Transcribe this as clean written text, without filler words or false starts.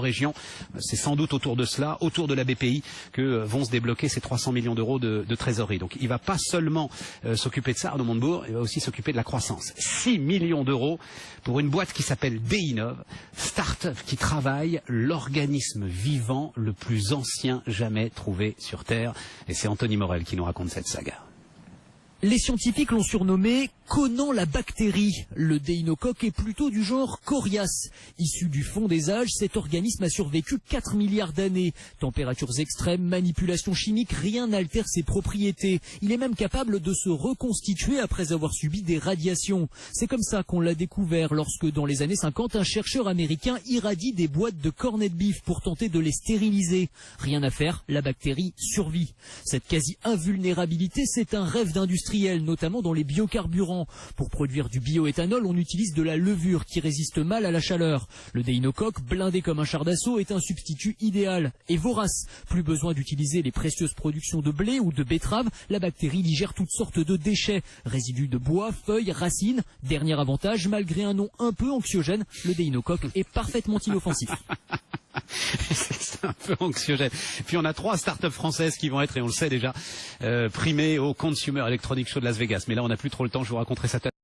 région. C'est sans doute autour de cela, autour de la BPI, que vont se débloquer ces 300 millions d'euros de trésorerie. Donc il ne va pas seulement s'occuper de ça, Arnaud Montebourg, il va aussi s'occuper de la croissance. 6 millions d'euros pour une boîte qui s'appelle DInov, start-up qui travaille l'organisme vivant le plus ancien jamais trouvé sur Terre. Et c'est Anthony Morel qui nous raconte cette saga. Les scientifiques l'ont surnommé Conan la bactérie. Le déinocoque est plutôt du genre coriace. Issu du fond des âges, cet organisme a survécu 4 milliards d'années. Températures extrêmes, manipulations chimiques, rien n'altère ses propriétés. Il est même capable de se reconstituer après avoir subi des radiations. C'est comme ça qu'on l'a découvert lorsque, dans les années 50, un chercheur américain irradie des boîtes de corned beef pour tenter de les stériliser. Rien à faire, la bactérie survit. Cette quasi-invulnérabilité, c'est un rêve d'industriel, notamment dans les biocarburants. Pour produire du bioéthanol, on utilise de la levure qui résiste mal à la chaleur. Le déinocoque, blindé comme un char d'assaut, est un substitut idéal et vorace. Plus besoin d'utiliser les précieuses productions de blé ou de betterave, la bactérie digère toutes sortes de déchets, résidus de bois, feuilles, racines. Dernier avantage, malgré un nom un peu anxiogène, le déinocoque est parfaitement inoffensif. C'est un peu anxiogène. Puis on a 3 startups françaises qui vont être, et on le sait déjà, primées au Consumer Electronics Show de Las Vegas. Mais là, on n'a plus trop le temps, je vous raconterai ça.